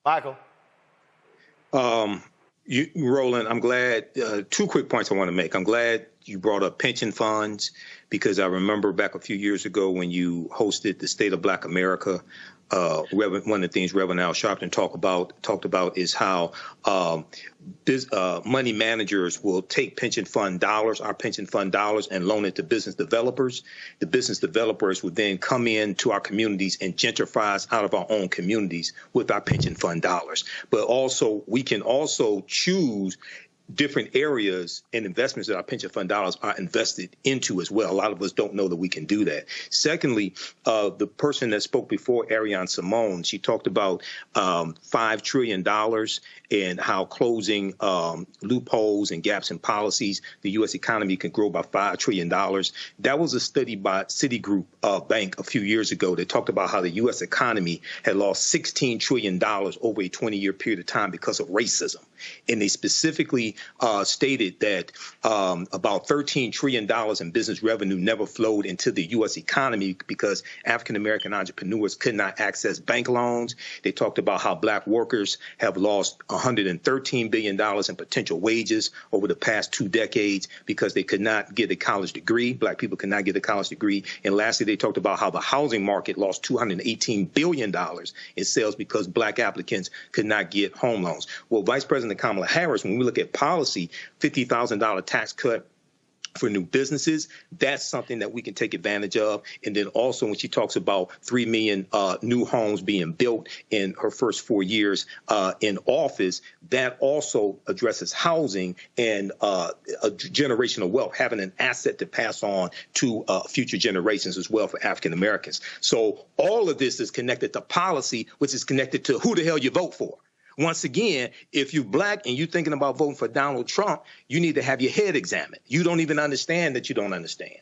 Michael. Roland, I'm glad. Two quick points I want to make. I'm glad you brought up pension funds because I remember back a few years ago when you hosted the State of Black America. One of the things Reverend Al Sharpton talked about is how money managers will take pension fund dollars, our pension fund dollars, and loan it to business developers. The business developers would then come into our communities and gentrify us out of our own communities with our pension fund dollars. But also, we can also choose different areas and investments that our pension fund dollars are invested into as well. A lot of us don't know that we can do that. Secondly, the person that spoke before, Ariane Simone, she talked about $5 trillion and how closing loopholes and gaps in policies, the U.S. economy can grow by $5 trillion. That was a study by Citigroup Bank a few years ago that talked about how the U.S. economy had lost $16 trillion over a 20-year period of time because of racism. And they specifically stated that about $13 trillion in business revenue never flowed into the U.S. economy because African-American entrepreneurs could not access bank loans. They talked about how black workers have lost $113 billion in potential wages over the past 2 decades because they could not get a college degree. Black people could not get a college degree. And lastly, they talked about how the housing market lost $218 billion in sales because black applicants could not get home loans. Well, Vice President Kamala Harris, when we look at policy, $50,000 tax cut for new businesses, that's something that we can take advantage of. And then also when she talks about 3 million new homes being built in her first 4 years in office, that also addresses housing and a generational wealth, having an asset to pass on to future generations as well for African Americans. So all of this is connected to policy, which is connected to who the hell you vote for. Once again, if you're black and you're thinking about voting for Donald Trump, you need to have your head examined. You don't even understand that you don't understand.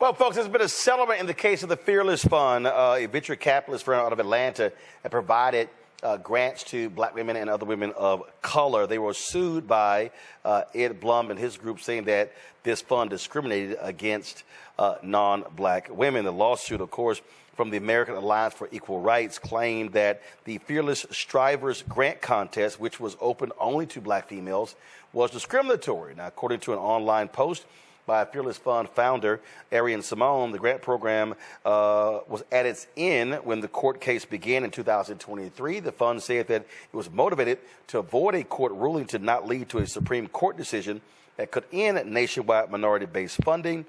Well, folks, there's been a settlement in the case of the Fearless Fund, a venture capitalist firm out of Atlanta that provided grants to black women and other women of color. They were sued by Ed Blum and his group, saying that this fund discriminated against non-black women. The lawsuit, of course, from the American Alliance for Equal Rights claimed that the Fearless Strivers Grant Contest, which was open only to black females, was discriminatory. Now, according to an online post by Fearless Fund founder Ariane Simone, the grant program was at its end when the court case began in 2023. The fund said that it was motivated to avoid a court ruling to not lead to a Supreme Court decision that could end nationwide minority-based funding.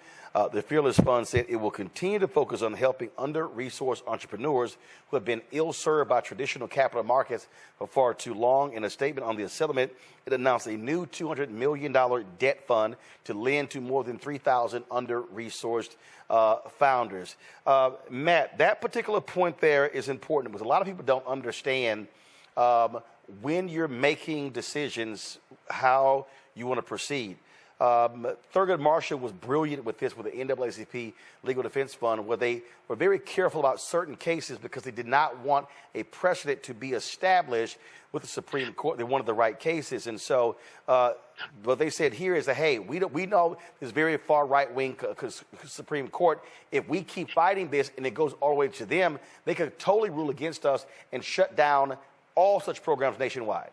The Fearless Fund said it will continue to focus on helping under-resourced entrepreneurs who have been ill-served by traditional capital markets for far too long. In a statement on the settlement, it announced a new $200 million debt fund to lend to more than 3,000 under-resourced founders. Matt, that particular point there is important because a lot of people don't understand when you're making decisions how you want to proceed. Thurgood Marshall was brilliant with this with the NAACP Legal Defense Fund, where they were very careful about certain cases because they did not want a precedent to be established with the Supreme Court. They wanted the right cases. And so what they said here is that, hey, we know this very far right-wing Supreme Court. If we keep fighting this and it goes all the way to them, they could totally rule against us and shut down all such programs nationwide.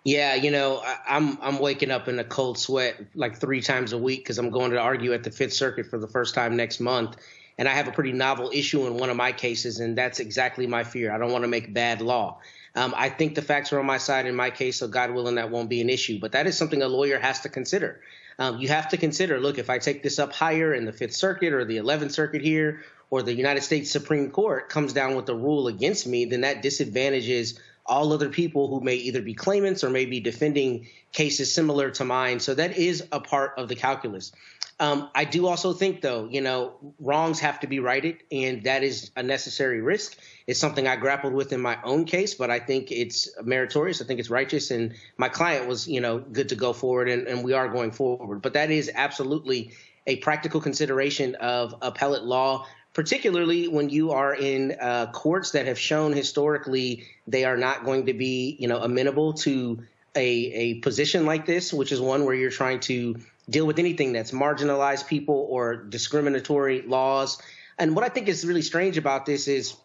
Yeah, you know, I'm waking up in a cold sweat like 3 times a week because I'm going to argue at the Fifth Circuit for the first time next month. And I have a pretty novel issue in one of my cases, and that's exactly my fear. I don't want to make bad law. I think the facts are on my side in my case, so God willing, that won't be an issue. But that is something a lawyer has to consider. You have to consider, look, if I take this up higher in the Fifth Circuit or the 11th Circuit here, or the United States Supreme Court comes down with a rule against me, then that disadvantages all other people who may either be claimants or may be defending cases similar to mine. So that is a part of the calculus. I do also think, though, you know, wrongs have to be righted, and that is a necessary risk. It's something I grappled with in my own case, but I think it's meritorious. I think it's righteous, and my client was, you know, good to go forward, and we are going forward. But that is absolutely a practical consideration of appellate law, particularly when you are in courts that have shown historically they are not going to be, you know, amenable to a position like this, which is one where you're trying to deal with anything that's marginalized people or discriminatory laws. And what I think is really strange about this is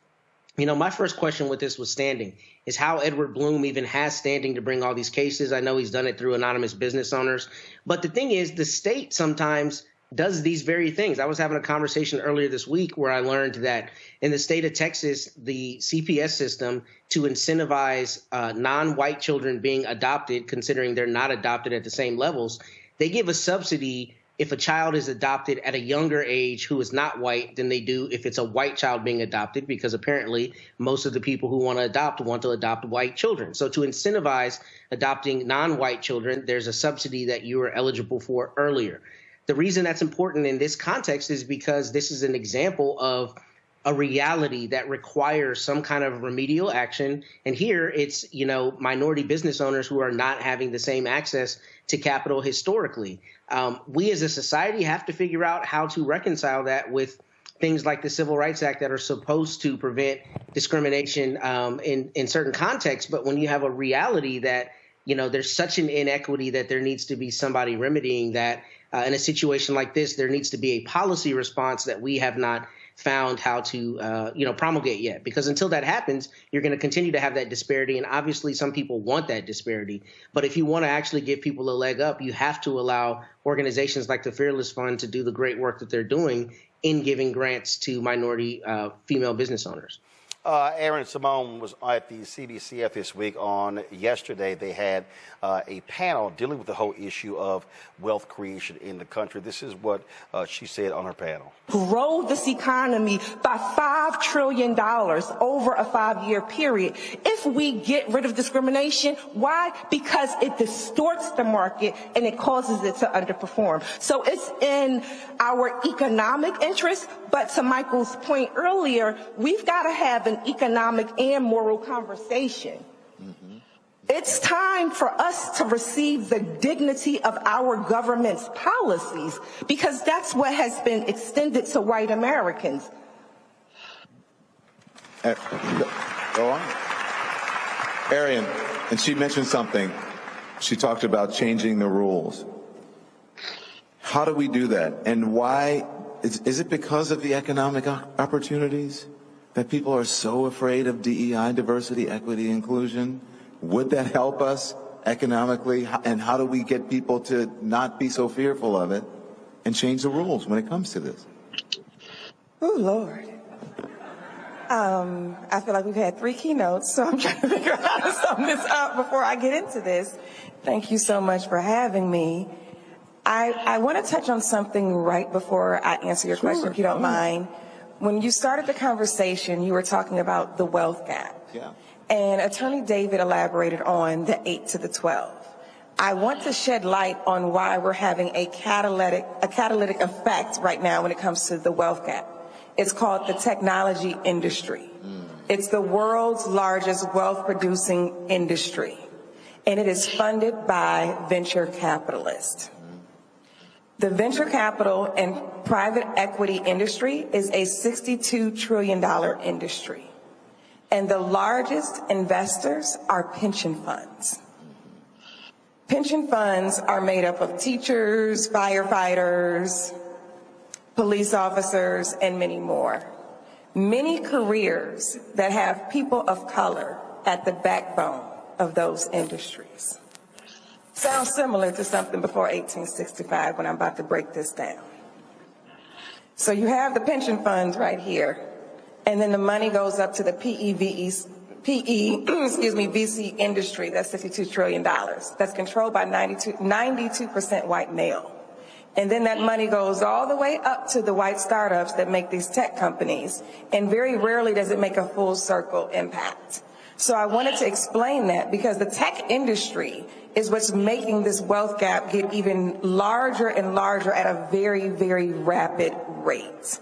You know, my first question with this was standing, is how Edward Bloom even has standing to bring all these cases. I know he's done it through anonymous business owners. But the thing is, the state sometimes does these very things. I was having a conversation earlier this week where I learned that in the state of Texas, the CPS system, to incentivize non-white children being adopted, considering they're not adopted at the same levels, they give a subsidy if a child is adopted at a younger age who is not white than they do if it's a white child being adopted, because apparently most of the people who want to adopt white children. So to incentivize adopting non-white children, there's a subsidy that you are eligible for earlier. The reason that's important in this context is because this is an example of a reality that requires some kind of remedial action. And here it's, you know, minority business owners who are not having the same access to capital historically. We as a society have to figure out how to reconcile that with things like the Civil Rights Act that are supposed to prevent discrimination in certain contexts. But when you have a reality that, you know, there's such an inequity that there needs to be somebody remedying that, in a situation like this, there needs to be a policy response that we have not found how to, promulgate yet. Because until that happens, you're going to continue to have that disparity. And obviously, some people want that disparity. But if you want to actually give people a leg up, you have to allow organizations like the Fearless Fund to do the great work that they're doing in giving grants to minority female business owners. Aaron Simone was at the CBCF this week. On yesterday, they had a panel dealing with the whole issue of wealth creation in the country. This is what she said on her panel. Grow this economy by $5 trillion over a 5-year period. If we get rid of discrimination, why? Because it distorts the market and it causes it to underperform. So it's in our economic interest, but to Michael's point earlier, we've got to have an economic and moral conversation. It's time for us to receive the dignity of our government's policies, because that's what has been extended to white Americans. Go on. Arian, and she mentioned something. She talked about changing the rules. How do we do that? And why? Is it because of the economic opportunities that people are so afraid of DEI, diversity, equity, inclusion? Would that help us economically? And how do we get people to not be so fearful of it and change the rules when it comes to this? Oh, Lord. I feel like we've had 3 keynotes, so I'm trying to figure out how to sum this up before I get into this. Thank you so much for having me. I want to touch on something right before I answer your question, if you don't mind. When you started the conversation, you were talking about the wealth gap. Yeah. And Attorney David elaborated on the 8 to the 12. I want to shed light on why we're having a catalytic effect right now when it comes to the wealth gap. It's called the technology industry. It's the world's largest wealth-producing industry, and it is funded by venture capitalists. The venture capital and private equity industry is a $62 trillion industry. And the largest investors are pension funds. Pension funds are made up of teachers, firefighters, police officers, and many more. Many careers that have people of color at the backbone of those industries. Sounds similar to something before 1865 when I'm about to break this down. So you have the pension funds right here. And then the money goes up to the VC industry, that's $62 trillion. That's controlled by 92% white male. And then that money goes all the way up to the white startups that make these tech companies. And very rarely does it make a full circle impact. So I wanted to explain that because the tech industry is what's making this wealth gap get even larger and larger at a very, very rapid rate.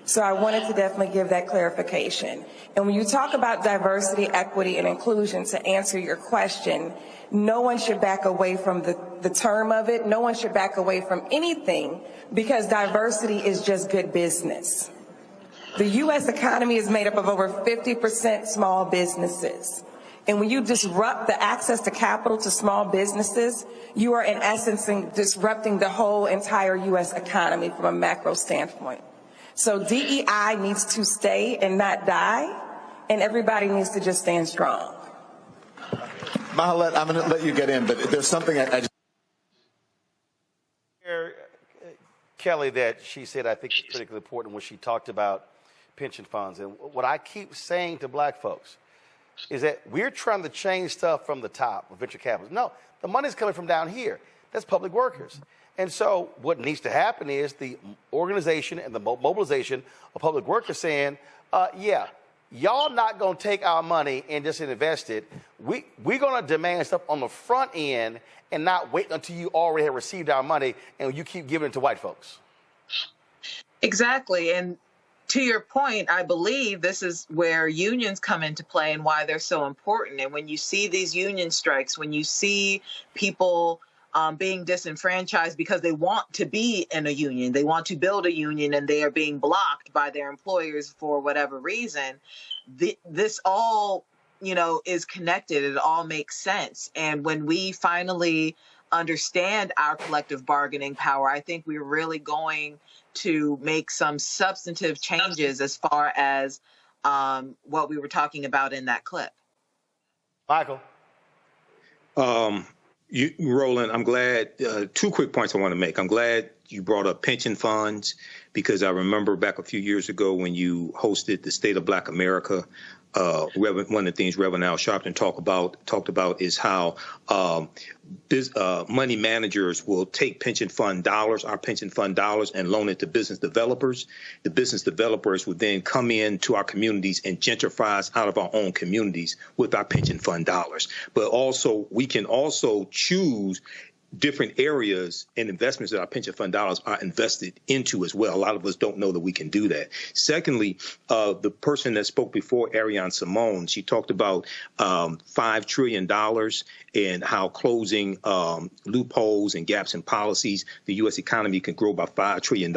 So I wanted to definitely give that clarification. And when you talk about diversity, equity, and inclusion, to answer your question, no one should back away from the term of it. No one should back away from anything, because diversity is just good business. The U.S. economy is made up of over 50% small businesses. And when you disrupt the access to capital to small businesses, you are in essence disrupting the whole entire U.S. economy from a macro standpoint. So DEI needs to stay and not die. and everybody needs to just stand strong. Mahalet, I'm going to let you get in, but there's something I just... Kelly, that she said I think is particularly important when she talked about pension funds. And what I keep saying to black folks is that we're trying to change stuff from the top with venture capitalists. No, the money's coming from down here. That's public workers. And so what needs to happen is the organization and the mobilization of public workers saying, yeah, y'all not going to take our money and just invest it. We're going to demand stuff on the front end and not wait until you already have received our money and you keep giving it to white folks. Exactly. And to your point, I believe this is where unions come into play and why they're so important. And when you see these union strikes, when you see people being disenfranchised because they want to be in a union, they want to build a union, and they are being blocked by their employers for whatever reason, this all, is connected. It all makes sense. And when we finally understand our collective bargaining power, I think we're really going to make some substantive changes as far as what we were talking about in that clip. Michael. Roland, I'm glad, 2 quick points I want to make. I'm glad you brought up pension funds, because I remember back a few years ago when you hosted the State of Black America, one of the things Reverend Al Sharpton talked about is how money managers will take pension fund dollars, our pension fund dollars, and loan it to business developers. The business developers would then come into our communities and gentrify us out of our own communities with our pension fund dollars. But also, we can also choose different areas and investments that our pension fund dollars are invested into as well. A lot of us don't know that we can do that. Secondly, the person that spoke before, Ariane Simone, she talked about $5 trillion and how closing loopholes and gaps in policies, the U.S. economy can grow by $5 trillion.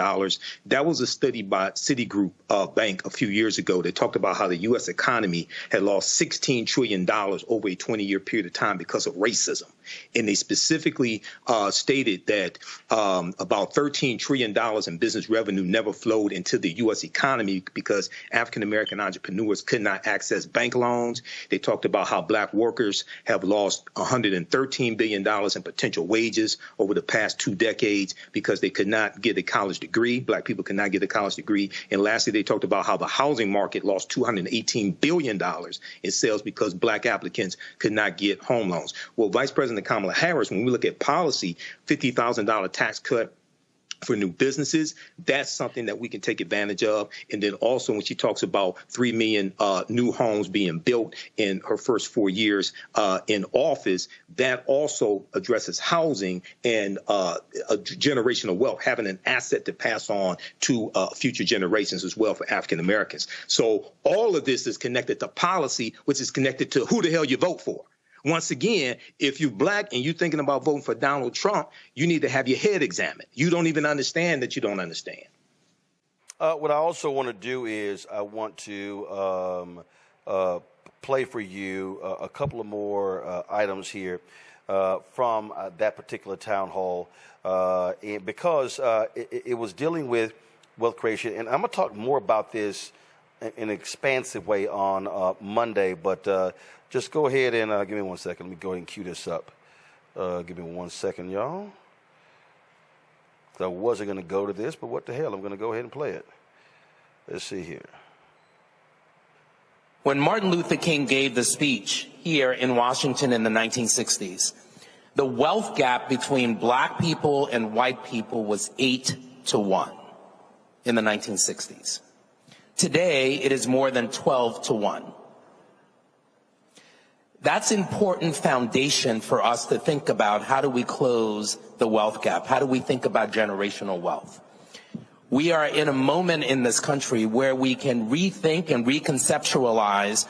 That was a study by Citigroup Bank a few years ago that talked about how the U.S. economy had lost $16 trillion over a 20-year period of time because of racism. And they specifically stated that about $13 trillion in business revenue never flowed into the U.S. economy because African-American entrepreneurs could not access bank loans. They talked about how black workers have lost $113 billion in potential wages over the past 2 decades because they could not get a college degree. Black people could not get a college degree. And lastly, they talked about how the housing market lost $218 billion in sales because black applicants could not get home loans. Well, Vice President Kamala Harris, when we look at policy, $50,000 tax cut for new businesses, that's something that we can take advantage of. And then also when she talks about 3 million new homes being built in her first 4 years in office, that also addresses housing and a generational wealth, having an asset to pass on to future generations as well for African Americans. So all of this is connected to policy, which is connected to who the hell you vote for. Once again, if you're black and you're thinking about voting for Donald Trump, you need to have your head examined. You don't even understand that you don't understand. What I also want to do is I want to play for you a couple of more items here from that particular town hall, and because it was dealing with wealth creation. And I'm going to talk more about this in an expansive way on Monday, but just go ahead and give me 1 second. Let me go ahead and cue this up. Give me 1 second, y'all. I wasn't going to go to this, but what the hell? I'm going to go ahead and play it. Let's see here. When Martin Luther King gave the speech here in Washington in the 1960s, the wealth gap between black people and white people was 8-1 in the 1960s. Today, it is more than 12-1. That's important foundation for us to think about how do we close the wealth gap? How do we think about generational wealth? We are in a moment in this country where we can rethink and reconceptualize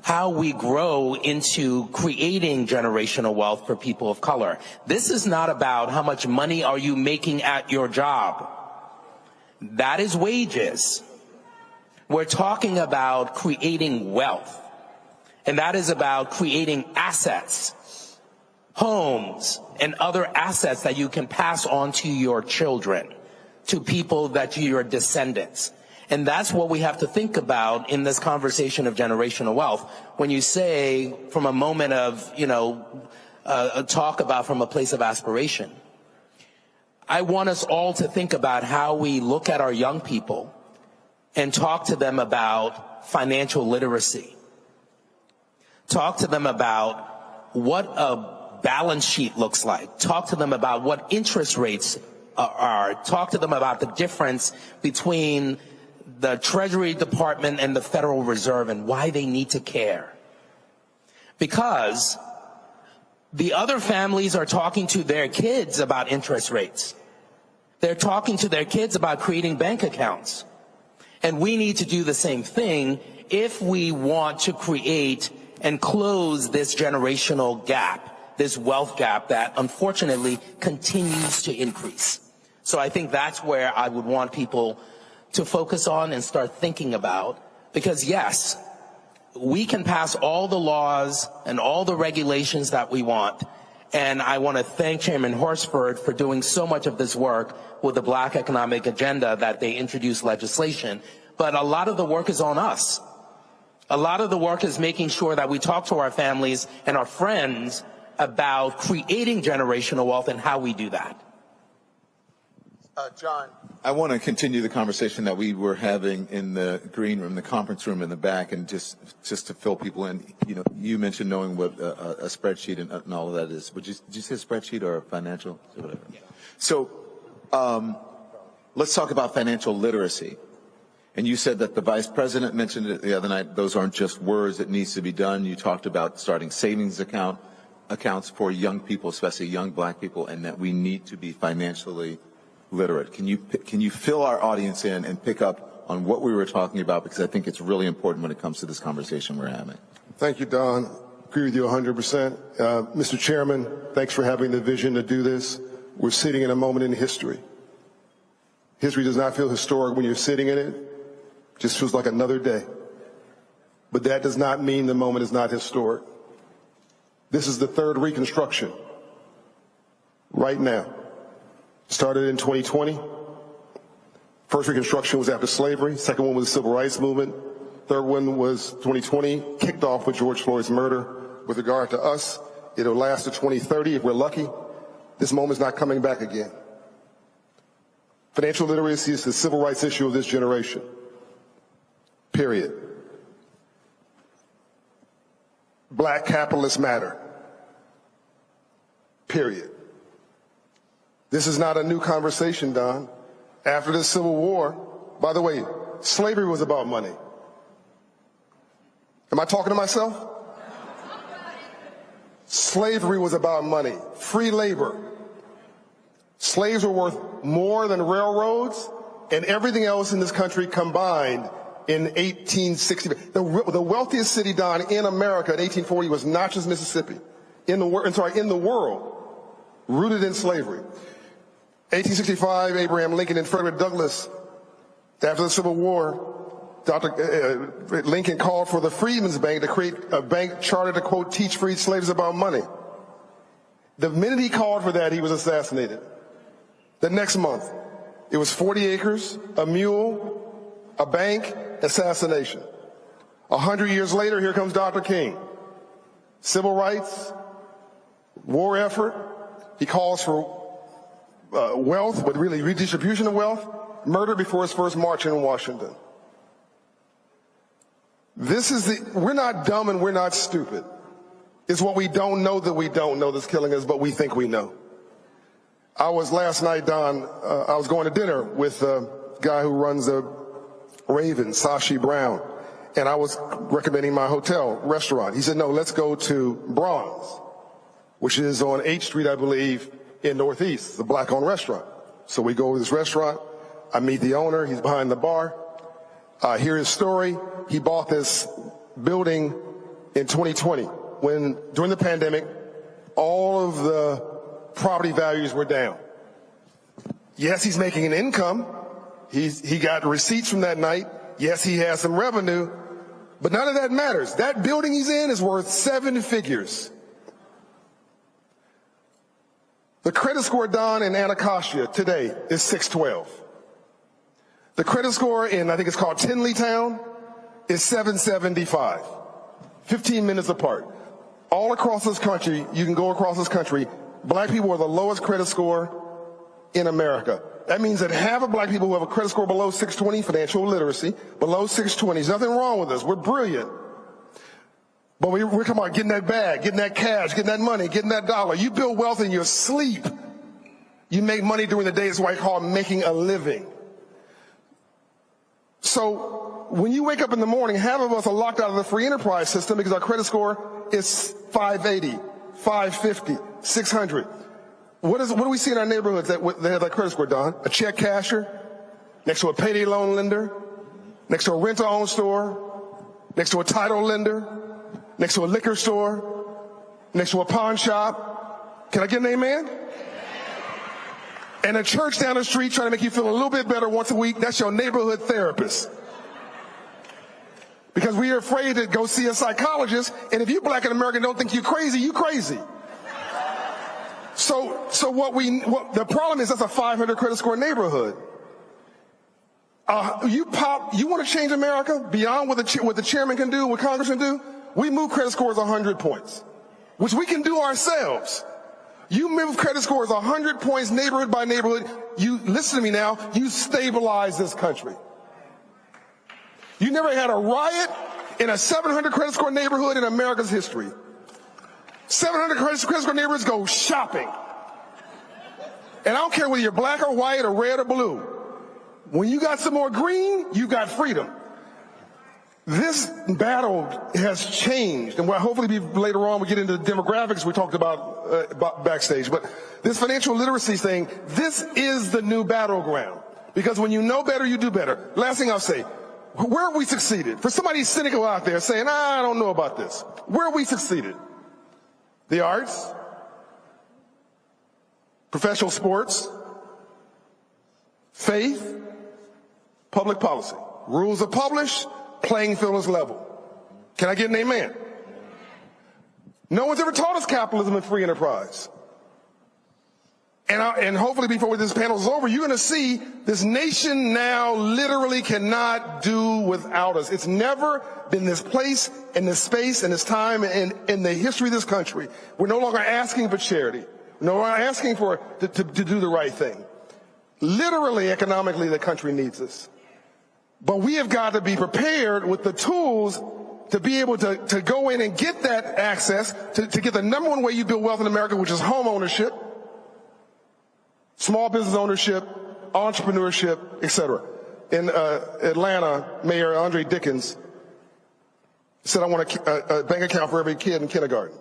how we grow into creating generational wealth for people of color. This is not about how much money are you making at your job. That is wages. We're talking about creating wealth. And that is about creating assets, homes, and other assets that you can pass on to your children, to people that are your descendants. And that's what we have to think about in this conversation of generational wealth. When you say from a moment of, talk about from a place of aspiration, I want us all to think about how we look at our young people and talk to them about financial literacy. Talk to them about what a balance sheet looks like. Talk to them about what interest rates are. Talk to them about the difference between the Treasury Department and the Federal Reserve and why they need to care. Because the other families are talking to their kids about interest rates. They're talking to their kids about creating bank accounts. And we need to do the same thing if we want to create and close this generational gap, this wealth gap that unfortunately continues to increase. So I think that's where I would want people to focus on and start thinking about, because yes, we can pass all the laws and all the regulations that we want. And I want to thank Chairman Horsford for doing so much of this work with the Black Economic Agenda that they introduced legislation. But a lot of the work is on us. A lot of the work is making sure that we talk to our families and our friends about creating generational wealth and how we do that. John, I want to continue the conversation that we were having in the green room, the conference room in the back, and just to fill people in. You mentioned knowing what a spreadsheet and all of that is. Did you say a spreadsheet or a financial? Whatever. Yeah. So let's talk about financial literacy. And you said that the vice president mentioned it the other night. Those aren't just words. It needs to be done. You talked about starting savings accounts for young people, especially young black people, and that we need to be financially literate. Can you fill our audience in and pick up on what we were talking about? Because I think it's really important when it comes to this conversation we're having. Thank you, Don. Agree with you 100%. Mr. Chairman, thanks for having the vision to do this. We're sitting in a moment in history. History does not feel historic when you're sitting in it. It just feels like another day. But that does not mean the moment is not historic. This is the third Reconstruction right now. Started in 2020. First Reconstruction was after slavery. Second one was the Civil Rights Movement. Third one was 2020, kicked off with George Floyd's murder. With regard to us, it'll last to 2030 if we're lucky. This moment's not coming back again. Financial literacy is the civil rights issue of this generation. Period. Black capitalists matter. Period. This is not a new conversation, Don. After the Civil War, by the way, slavery was about money. Am I talking to myself? Slavery was about money. Free labor. Slaves were worth more than railroads and everything else in this country combined in 1860. The wealthiest city, Don, in America in 1840 was Natchez, Mississippi. In the world, rooted in slavery. 1865, Abraham Lincoln and Frederick Douglass, after the Civil War, Dr. Lincoln called for the Freedmen's Bank to create a bank charter to, quote, teach freed slaves about money. The minute he called for that, he was assassinated. The next month, it was 40 acres, a mule, a bank, assassination. 100 years later, here comes Dr. King. Civil rights, war effort. He calls for wealth, but really redistribution of wealth, murder before his first march in Washington. We're not dumb and we're not stupid. It's what we don't know that we don't know that's killing us, but we think we know. I was last night, Don, I was going to dinner with a guy who runs a Raven, Sashi Brown, and I was recommending my hotel restaurant. He said, no, let's go to Braun's, which is on 8th Street, I believe, in Northeast. It's a black-owned restaurant. So we go to this restaurant. I meet the owner. He's behind the bar. I hear his story. He bought this building in 2020 when, during the pandemic, all of the property values were down. Yes, he's making an income. He got receipts from that night. Yes, he has some revenue, but none of that matters. That building he's in is worth 7 figures. The credit score, Don, in Anacostia today is 612. The credit score in, I think it's called Tinleytown, is 775. 15 minutes apart. All across this country, you can go across this country, black people are the lowest credit score in America. That means that half of black people who have a credit score below 620, financial literacy, below 620, there's nothing wrong with us. We're brilliant. But we're talking about getting that bag, getting that cash, getting that money, getting that dollar. You build wealth in your sleep. You make money during the day. It's what I call making a living. So when you wake up in the morning, half of us are locked out of the free enterprise system because our credit score is 580, 550, 600. What do we see in our neighborhoods that have that credit score, Don? A check casher, next to a payday loan lender, next to a rent-to-own store, next to a title lender, next to a liquor store, next to a pawn shop. Can I get an amen? And a church down the street trying to make you feel a little bit better once a week. That's your neighborhood therapist. Because we are afraid to go see a psychologist, and if you black and American don't think you're crazy, you crazy. So the problem is that's a 500 credit score neighborhood. You want to change America beyond what the chairman can do, what Congress can do? We move credit scores 100 points, which we can do ourselves. You move credit scores 100 points neighborhood by neighborhood. You listen to me now. You stabilize this country. You never had a riot in a 700 credit score neighborhood in America's history. 700 credit score neighborhoods go shopping. And I don't care whether you're black or white or red or blue. When you got some more green, you got freedom. This battle has changed, and hopefully later on we get into the demographics we talked about backstage. But this financial literacy thing, this is the new battleground. Because when you know better, you do better. Last thing I'll say, where have we succeeded? For somebody cynical out there saying, I don't know about this. Where have we succeeded? The arts, professional sports, faith, public policy. Rules are published, playing field is level. Can I get an amen? No one's ever taught us capitalism and free enterprise. And hopefully before this panel is over, you're going to see this nation now literally cannot do without us. It's never been this place and this space and this time in the history of this country. We're no longer asking for charity. We're no longer asking to do the right thing. Literally, economically, the country needs us. But we have got to be prepared with the tools to be able to go in and get that access, to get the number one way you build wealth in America, which is home ownership, small business ownership, entrepreneurship, etc. In Atlanta, Mayor Andre Dickens said, I want a bank account for every kid in kindergarten.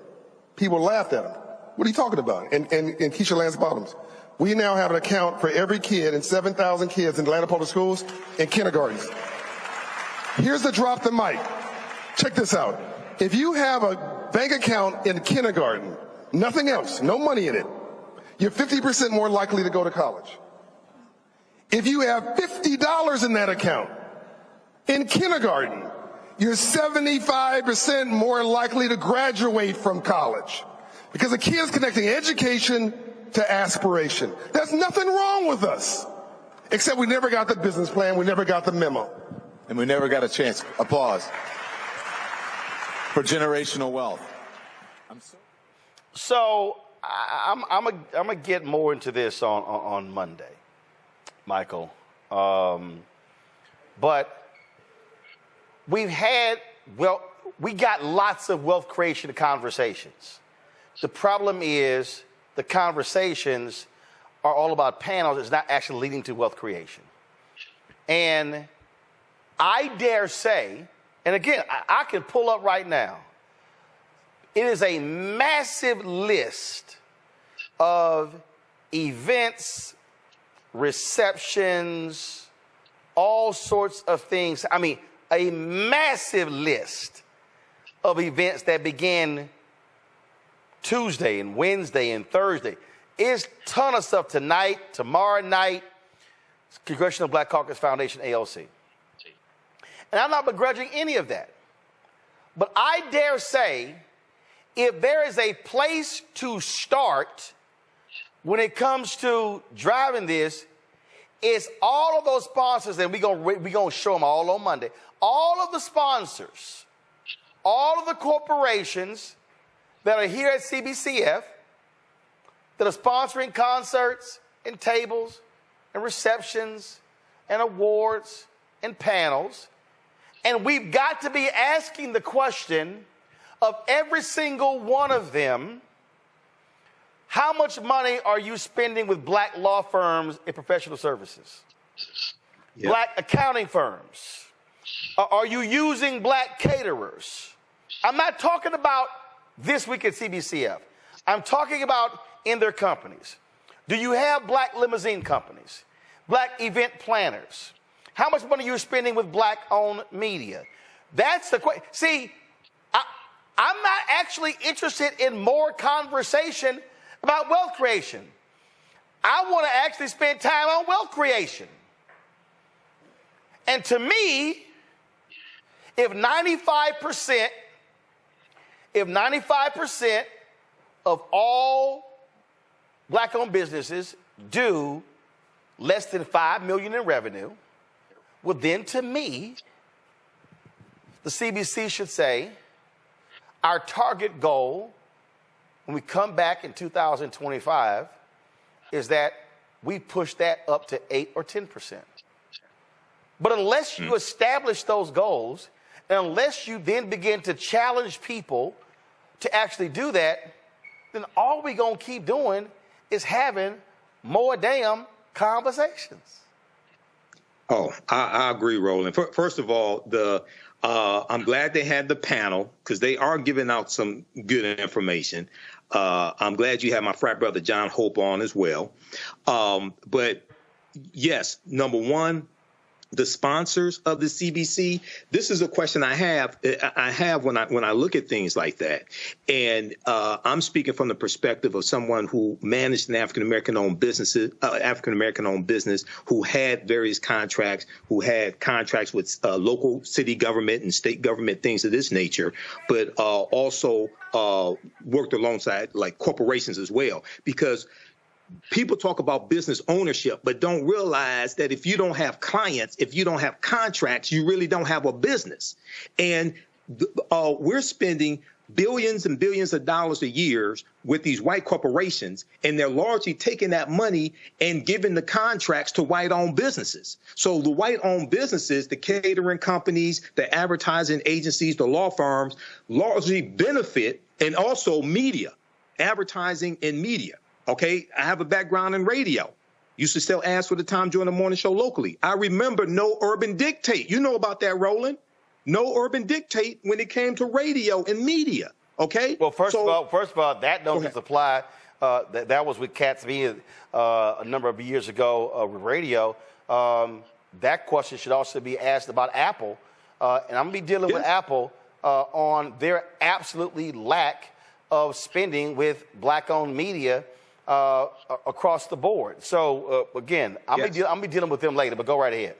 People laughed at him. What are you talking about? And Keisha Lance Bottoms. We now have an account for every kid and 7,000 kids in Atlanta public schools in kindergartens. Here's the drop the mic. Check this out. If you have a bank account in kindergarten, nothing else, no money in it, you're 50% more likely to go to college. If you have $50 in that account in kindergarten, you're 75% more likely to graduate from college. Because a kid is connecting education to aspiration. There's nothing wrong with us, except we never got the business plan, we never got the memo. And we never got a chance. Applause for generational wealth. So I'm gonna get more into this on Monday, Michael. But we got lots of wealth creation conversations. The problem is the conversations are all about panels. It's not actually leading to wealth creation. And I dare say, and again, I can pull up right now, it is a massive list of events, receptions, all sorts of things. I mean, a massive list of events that began Tuesday and Wednesday and Thursday. It's a ton of stuff tonight, tomorrow night, Congressional Black Caucus Foundation, ALC. And I'm not begrudging any of that. But I dare say, if there is a place to start when it comes to driving this, is all of those sponsors, and we're gonna show them all on Monday, all of the sponsors, all of the corporations that are here at CBCF that are sponsoring concerts and tables and receptions and awards and panels. And we've got to be asking the question of every single one of them, how much money are you spending with black law firms and professional services? Yep. Black accounting firms? Are you using black caterers? I'm not talking about this week at CBCF. I'm talking about in their companies. Do you have black limousine companies? Black event planners? How much money are you spending with black-owned media? That's the question. See, I'm not actually interested in more conversation about wealth creation. I want to actually spend time on wealth creation. And to me, if 95% of all black-owned businesses do less than $5 million in revenue, well, then to me, the CBC should say, our target goal when we come back in 2025 is that we push that up to 8 or 10%. But unless you establish those goals, and unless you then begin to challenge people to actually do that, then all we're going to keep doing is having more damn conversations. Oh, I agree, Roland. First of all, I'm glad they had the panel because they are giving out some good information. I'm glad you had my frat brother John Hope on as well. But yes, number one, the sponsors of the CBC. This is a question I have when I look at things like that, and I'm speaking from the perspective of someone who managed an African American owned business, who had various contracts, who had contracts with local city government and state government, things of this nature, but also worked alongside like corporations as well, because people talk about business ownership, but don't realize that if you don't have clients, if you don't have contracts, you really don't have a business. And we're spending billions and billions of dollars a year with these white corporations, and they're largely taking that money and giving the contracts to white-owned businesses. So the white-owned businesses, the catering companies, the advertising agencies, the law firms, largely benefit, and also media, advertising and media. Okay, I have a background in radio. Used to sell ads for the Tom Joyner Morning Show locally. I remember No Urban Dictate. You know about that, Roland. No Urban Dictate when it came to radio and media. Okay. Well, first of all, that doesn't apply. That was with Cats V a number of years ago with radio. That question should also be asked about Apple, and I'm gonna be dealing with Apple on their absolutely lack of spending with black-owned media across the board. So again, I'm be dealing with them later, but go right ahead.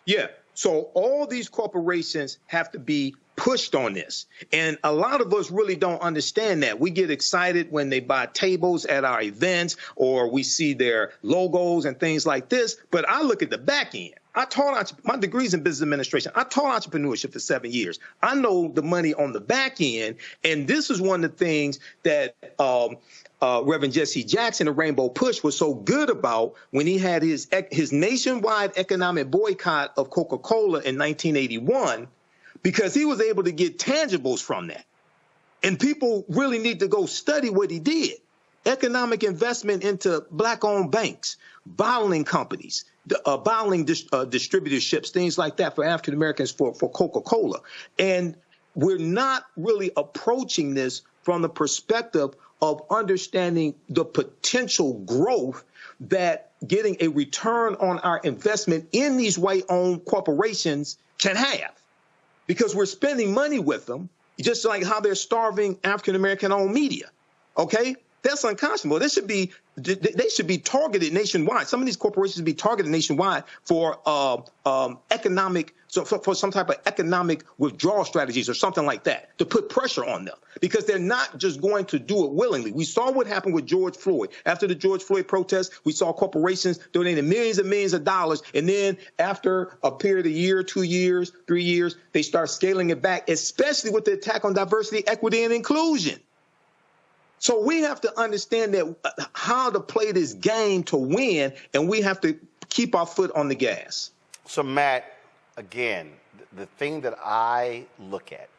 Yeah. So all these corporations have to be pushed on this. And a lot of us really don't understand that. We get excited when they buy tables at our events or we see their logos and things like this. But I look at the back end. I taught my degrees in business administration. I taught entrepreneurship for 7 years. I know the money on the back end. And this is one of the things that Reverend Jesse Jackson, the Rainbow Push, was so good about when he had his nationwide economic boycott of Coca-Cola in 1981, because he was able to get tangibles from that. And people really need to go study what he did. Economic investment into black-owned banks, bottling companies, bottling distributorships, things like that for African Americans for Coca-Cola. And we're not really approaching this from the perspective of understanding the potential growth that getting a return on our investment in these white-owned corporations can have. Because we're spending money with them, just like how they're starving African-American-owned media. Okay? That's unconscionable. This should be They should be targeted nationwide. Some of these corporations should be targeted nationwide for economic, for some type of economic withdrawal strategies or something like that to put pressure on them, because they're not just going to do it willingly. We saw what happened with George Floyd. After the George Floyd protests, we saw corporations donating millions and millions of dollars, and then after a period of a year, 2 years, 3 years, they start scaling it back, especially with the attack on diversity, equity, and inclusion. So we have to understand that how to play this game to win, and we have to keep our foot on the gas. So, Matt, again, the thing that I look at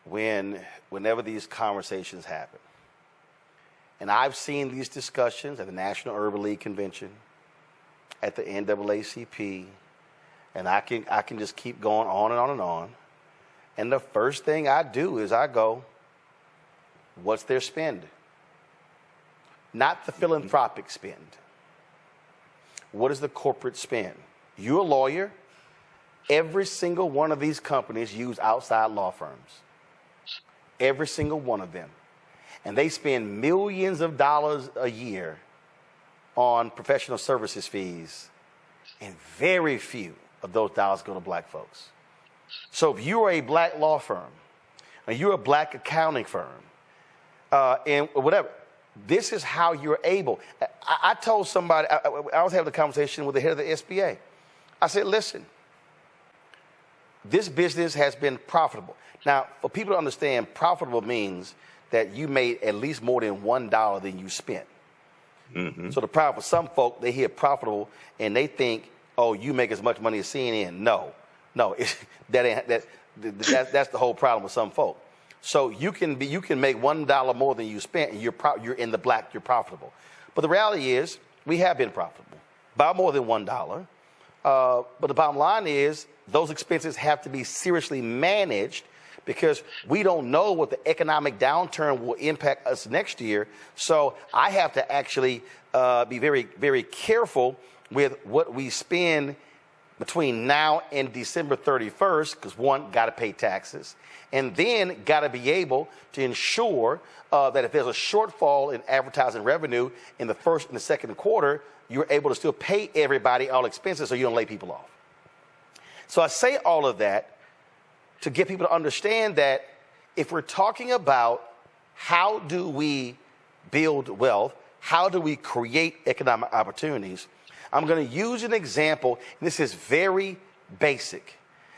whenever these conversations happen, and I've seen these discussions at the National Urban League Convention, at the NAACP, and I can just keep going on and on and on. And the first thing I do is I go, what's their spend? Not the philanthropic spend. What is the corporate spend? You're a lawyer. Every single one of these companies use outside law firms. Every single one of them. And they spend millions of dollars a year on professional services fees, and very few of those dollars go to black folks. So if you're a black law firm, or you're a black accounting firm, and whatever, this is how you're able. I told somebody, I was having a conversation with the head of the SBA. I said, listen, this business has been profitable. Now, for people to understand, profitable means that you made at least more than $1 than you spent. Mm-hmm. So the problem for some folk, they hear profitable and they think, oh, you make as much money as CNN. No, that's the whole problem with some folk. So you can make $1 more than you spent, and you're in the black, you're profitable. But the reality is, we have been profitable by more than $1. But the bottom line is, those expenses have to be seriously managed, because we don't know what the economic downturn will impact us next year. So I have to actually be very, very careful with what we spend between now and December 31st, because one, got to pay taxes, and then got to be able to ensure that if there's a shortfall in advertising revenue in the first and the second quarter, you're able to still pay everybody all expenses so you don't lay people off. So I say all of that to get people to understand that if we're talking about how do we build wealth, how do we create economic opportunities, I'm going to use an example. This is very basic.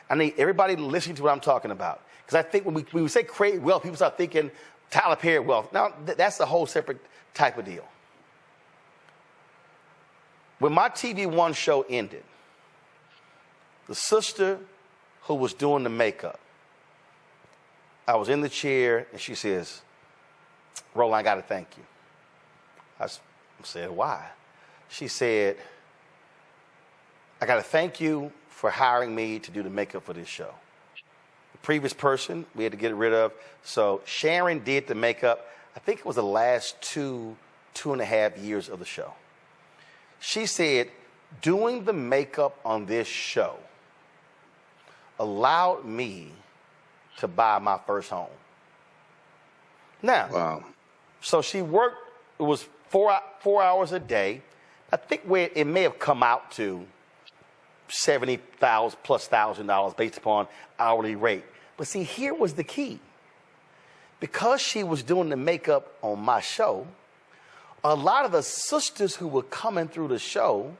I need everybody listening to what I'm talking about, because I think when we say create wealth, people start thinking Tyler Perry wealth. Now, that's a whole separate type of deal. When my TV One show ended, the sister who was doing the makeup, I was in the chair, and she says, Roland, I got to thank you. I said, why? She said, I got to thank you for hiring me to do the makeup for this show. The previous person we had to get rid of, so Sharon did the makeup. I think it was the last two and a half years of the show. She said, doing the makeup on this show allowed me to buy my first home. Now, wow. So she worked, it was 4 hours a day. I think where it may have come out to $70,000 plus $1,000 based upon hourly rate. But see, here was the key. Because she was doing the makeup on my show, a lot of the sisters who were coming through the show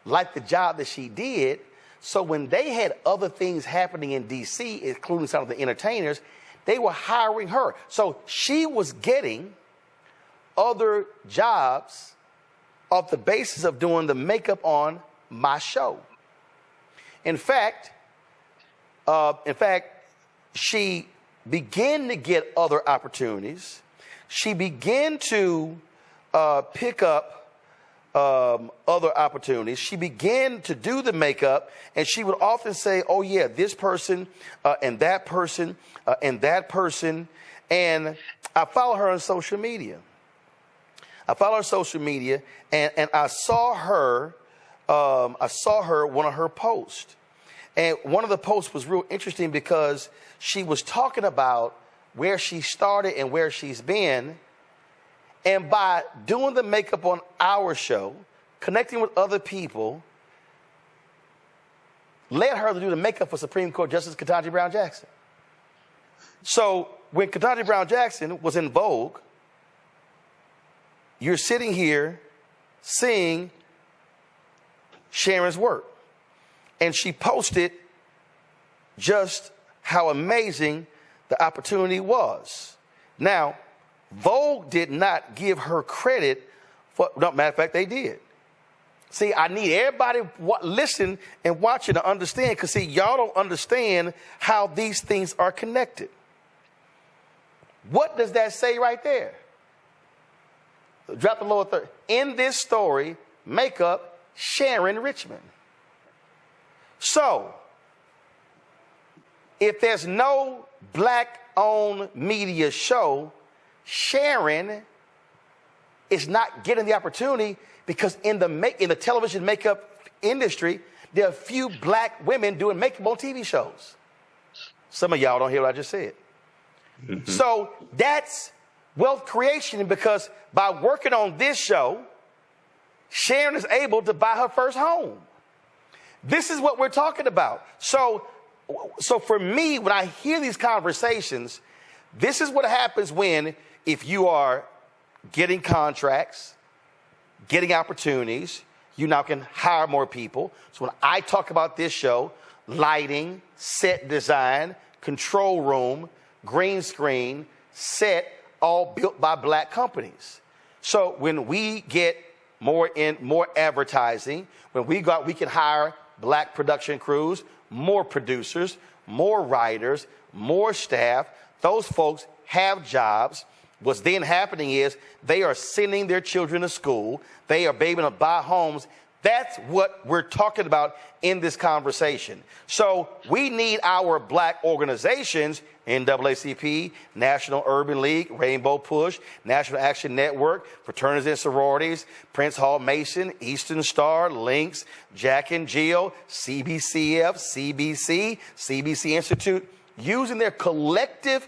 liked the job that she did. So when they had other things happening in D.C., including some of the entertainers, they were hiring her. So she was getting other jobs off the basis of doing the makeup on my show. In fact, she began to get other opportunities. She began to pick up other opportunities. She began to do the makeup, and she would often say, oh yeah, this person and that person and that person. And I follow her on social media. And I saw her one of her posts. And one of the posts was real interesting because she was talking about where she started and where she's been. And by doing the makeup on our show, connecting with other people, led her to do the makeup for Supreme Court Justice Ketanji Brown Jackson. So when Ketanji Brown Jackson was in Vogue, you're sitting here seeing Sharon's work. And she posted just how amazing the opportunity was. Now, Vogue did not give her credit for, no, matter of fact, they did. See, I need everybody listen and watching to understand, because see, y'all don't understand how these things are connected. What does that say right there? Drop the lower third. In this story, makeup, Sharon Richmond. So, if there's no black-owned media show, Sharon is not getting the opportunity because in the television makeup industry, there are few black women doing makeup on TV shows. Some of y'all don't hear what I just said. Mm-hmm. So that's wealth creation, because by working on this show, Sharon is able to buy her first home. This is what we're talking about. So for me, when I hear these conversations, this is what happens if you are getting contracts, getting opportunities, you now can hire more people. So when I talk about this show, lighting, set design, control room, green screen, set, all built by black companies. So when we get more advertising, when we can hire black production crews, more producers, more writers, more staff. Those folks have jobs. What's then happening is they are sending their children to school. They are able to buy homes. That's what we're talking about in this conversation. So we need our black organizations, NAACP, National Urban League, Rainbow Push, National Action Network, fraternities and sororities, Prince Hall Mason, Eastern Star, Lynx, Jack and Jill, CBCF, CBC, CBC Institute, using their collective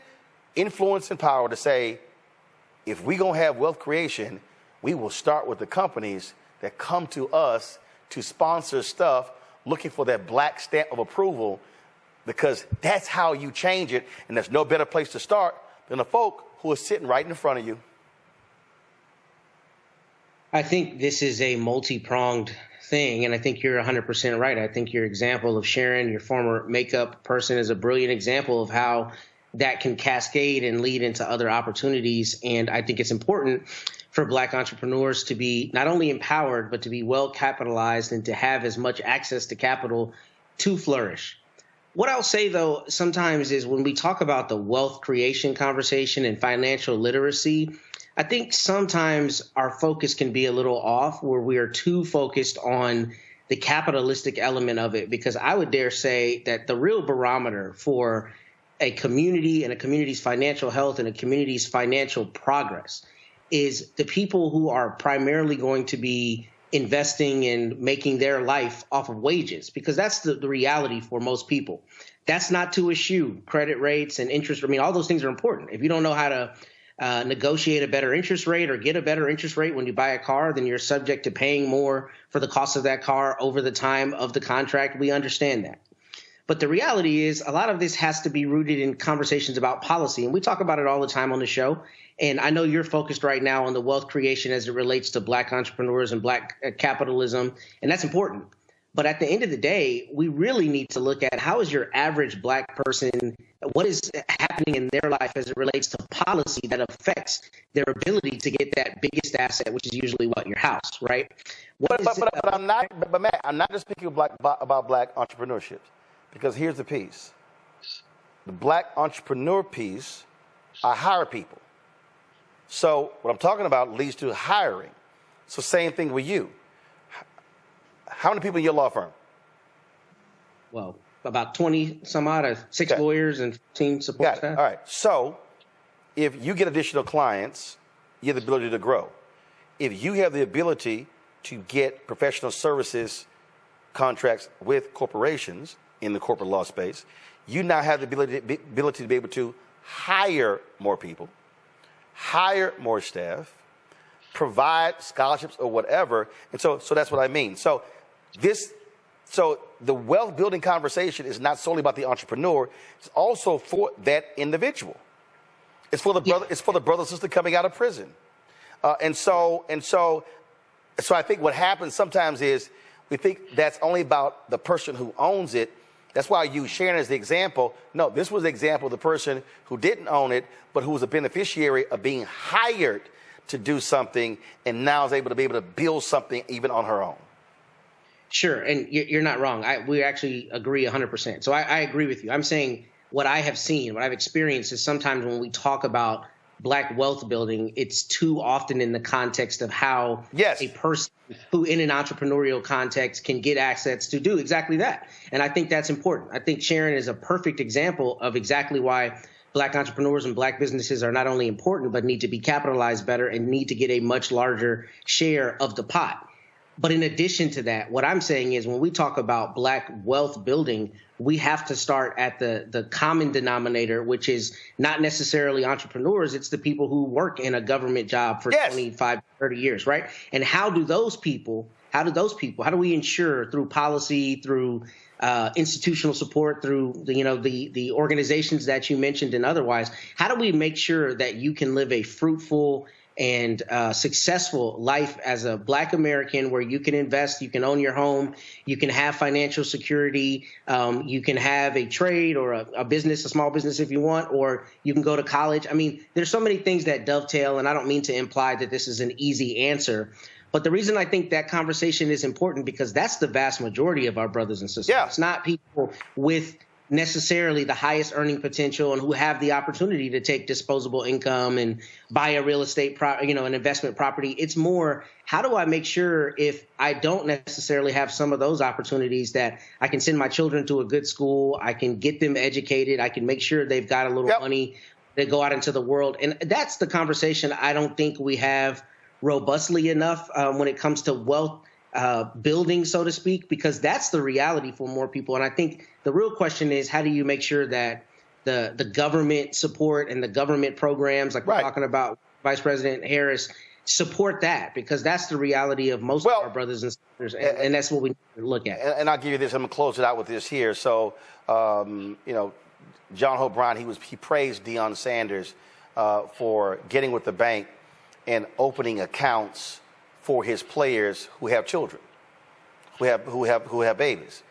influence and power to say, if we're going to have wealth creation, we will start with the companies that come to us to sponsor stuff looking for that black stamp of approval, because that's how you change it. And there's no better place to start than the folk who are sitting right in front of you. I think this is a multi-pronged thing, and I think you're 100% right. I think your example of Sharon, your former makeup person, is a brilliant example of how that can cascade and lead into other opportunities. And I think it's important for black entrepreneurs to be not only empowered, but to be well capitalized and to have as much access to capital to flourish. What I'll say, though, sometimes is when we talk about the wealth creation conversation and financial literacy, I think sometimes our focus can be a little off, where we are too focused on the capitalistic element of it, because I would dare say that the real barometer for a community and a community's financial health and a community's financial progress is the people who are primarily going to be investing and making their life off of wages, because that's the reality for most people. That's not to eschew credit rates and interest. I mean, all those things are important. If you don't know how to negotiate a better interest rate or get a better interest rate when you buy a car, then you're subject to paying more for the cost of that car over the time of the contract. We understand that. But the reality is a lot of this has to be rooted in conversations about policy. And we talk about it all the time on the show. And I know you're focused right now on the wealth creation as it relates to black entrepreneurs and black capitalism. And that's important. But at the end of the day, we really need to look at how is your average black person, what is happening in their life as it relates to policy that affects their ability to get that biggest asset, which is usually what, your house, right? But Matt, I'm not just speaking about black entrepreneurship. Because here's the piece. The black entrepreneur piece, I hire people. So what I'm talking about leads to hiring. So same thing with you. How many people in your law firm? Well, about 20 some odd, 6 lawyers and 15 support staff. All right. So if you get additional clients, you have the ability to grow. If you have the ability to get professional services contracts with corporations in the corporate law space, you now have the ability to be able to hire more people, hire more staff, provide scholarships or whatever. And so that's what I mean. So the wealth building conversation is not solely about the entrepreneur. It's also for that individual. It's for the brother. It's for the brother or sister coming out of prison. So I think what happens sometimes is we think that's only about the person who owns it. That's why I use Sharon as the example. No, this was the example of the person who didn't own it, but who was a beneficiary of being hired to do something and now is able to build something even on her own. Sure, and you're not wrong. We actually agree 100%. So I agree with you. I'm saying what I have seen, what I've experienced is sometimes when we talk about Black wealth building, it's too often in the context of how a person who in an entrepreneurial context can get assets to do exactly that. And I think that's important. I think Sharon is a perfect example of exactly why Black entrepreneurs and Black businesses are not only important, but need to be capitalized better and need to get a much larger share of the pot. But in addition to that, what I'm saying is when we talk about Black wealth building, we have to start at the common denominator, which is not necessarily entrepreneurs. It's the people who work in a government job for 25, 30 years, right? And how do we ensure through policy, through institutional support, through the organizations that you mentioned and otherwise, how do we make sure that you can live a fruitful and successful life as a Black American where you can invest, you can own your home, you can have financial security, you can have a trade or a business, a small business if you want, or you can go to college. I mean, there's so many things that dovetail, and I don't mean to imply that this is an easy answer. But the reason I think that conversation is important because that's the vast majority of our brothers and sisters. Yeah. It's not people with necessarily the highest earning potential and who have the opportunity to take disposable income and buy a real estate, an investment property. It's more, how do I make sure if I don't necessarily have some of those opportunities that I can send my children to a good school, I can get them educated, I can make sure they've got a little money to go out into the world. And that's the conversation I don't think we have robustly enough when it comes to wealth building, so to speak, because that's the reality for more people. And I think the real question is, how do you make sure that the government support and the government programs, like we're talking about Vice President Harris, support that? Because that's the reality of most of our brothers and sisters, and that's what we need to look at. And I'll give you this. I'm going to close it out with this here. So, John Hope Brown, he praised Deion Sanders for getting with the bank and opening accounts for his players who have children, who have babies.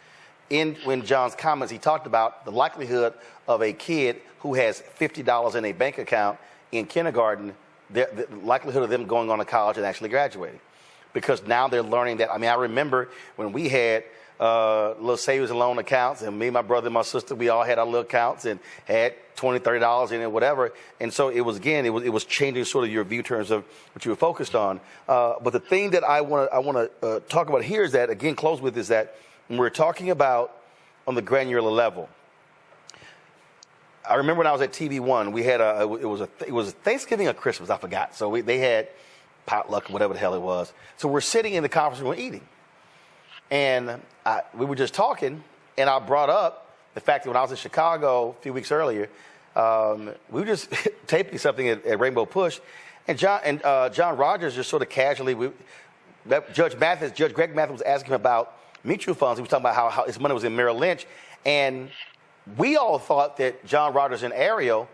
When John's comments, he talked about the likelihood of a kid who has $50 in a bank account in kindergarten, the likelihood of them going on to college and actually graduating, because now they're learning that. I mean, I remember when we had little savings and loan accounts, and me, my brother, and my sister, we all had our little accounts and had $20, $30 in it, whatever. And so it was changing sort of your view in terms of what you were focused on. But the thing that I want to talk about here is that, again, close with, is that when we're talking about on the granular level. I remember when I was at TV One, we had it was Thanksgiving or Christmas, I forgot. So they had potluck, whatever the hell it was. So we're sitting in the conference room eating. And we were just talking, and I brought up the fact that when I was in Chicago a few weeks earlier, we were just taping something at Rainbow Push, and John Rogers just sort of casually, Judge Greg Mathis was asking him about mutual funds. He was talking about how his money was in Merrill Lynch, and we all thought that John Rogers and Ariel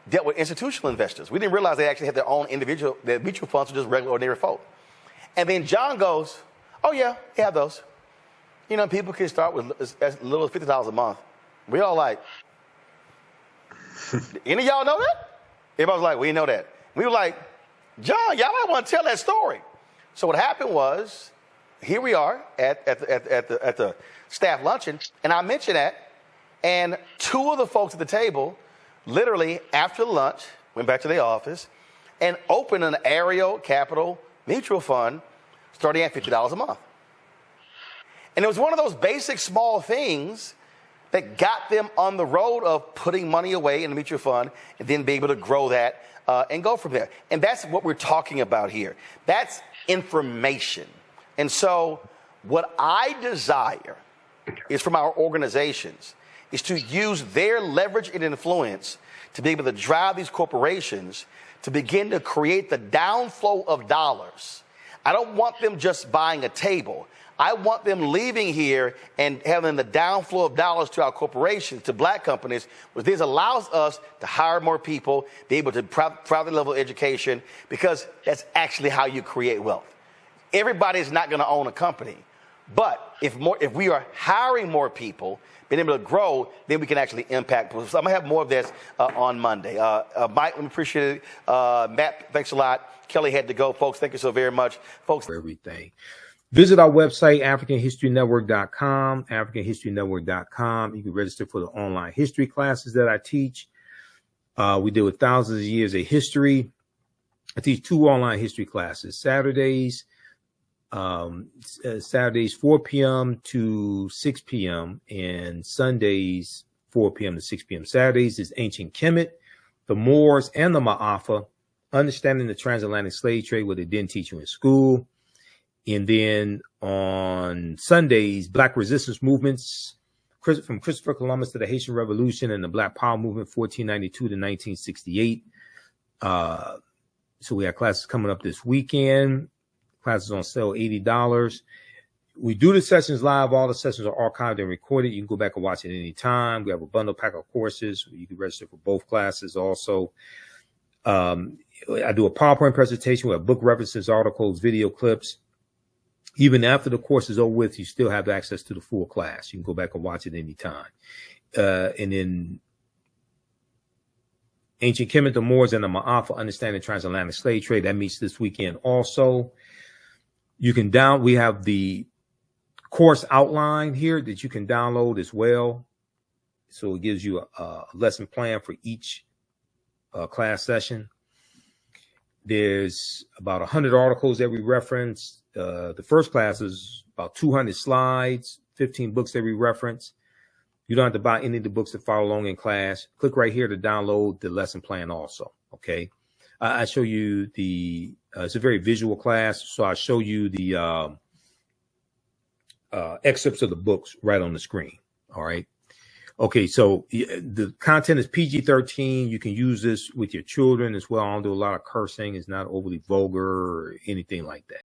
dealt with institutional investors. We didn't realize they actually had their own their mutual funds were just regular, ordinary folk. And then John goes, "Oh yeah, they have those. You know, people can start with as little as $50 a month." We all like, any of y'all know that? Everybody was like, "We know that." We were like, "John, y'all might want to tell that story." So what happened was, here we are at the staff luncheon, and I mentioned that, and two of the folks at the table, literally after lunch, went back to their office and opened an Ariel Capital mutual fund starting at $50 a month. And it was one of those basic small things that got them on the road of putting money away in the mutual fund and then being able to grow that and go from there. And that's what we're talking about here. That's information. And so what I desire is from our organizations is to use their leverage and influence to be able to drive these corporations to begin to create the downflow of dollars. I don't want them just buying a table. I want them leaving here and having the downflow of dollars to our corporations, to black companies, which this allows us to hire more people, be able to private level education, because that's actually how you create wealth. Everybody's not going to own a company, but if we are hiring more people, being able to grow, then we can actually impact. So I'm going to have more of this on Monday. Mike, we appreciate it. Matt, thanks a lot. Kelly had to go, folks. Thank you so very much, folks. For everything. Visit our website, AfricanHistoryNetwork.com, AfricanHistoryNetwork.com. You can register for the online history classes that I teach. We deal with thousands of years of history. I teach 2 online history classes, Saturdays 4 p.m. to 6 p.m. and Sundays 4 p.m. to 6 p.m. Saturdays is Ancient Kemet, the Moors, and the Ma'afa, understanding the transatlantic slave trade, what they didn't teach you in school. And then on Sundays, Black resistance movements, from Christopher Columbus to the Haitian Revolution and the Black Power movement, 1492 to 1968. So we have classes coming up this weekend. Classes on sale, $80. We do the sessions live. All the sessions are archived and recorded. You can go back and watch it any time. We have a bundle pack of courses. You can register for both classes also. I do a PowerPoint presentation. We have book references, articles, video clips. Even after the course is over with, you still have access to the full class. You can go back and watch it anytime. And then Ancient Kemet, the Moors, and the Ma'afa, understanding transatlantic slave trade. That meets this weekend also. You can we have the course outline here that you can download as well. So it gives you a lesson plan for each class session. There's about 100 articles that we reference. The first class is about 200 slides, 15 books that we reference. You don't have to buy any of the books to follow along in class. Click right here to download the lesson plan also, okay? I show you it's a very visual class, so I show you the excerpts of the books right on the screen, all right? Okay, so the content is PG-13. You can use this with your children as well. I don't do a lot of cursing. It's not overly vulgar or anything like that.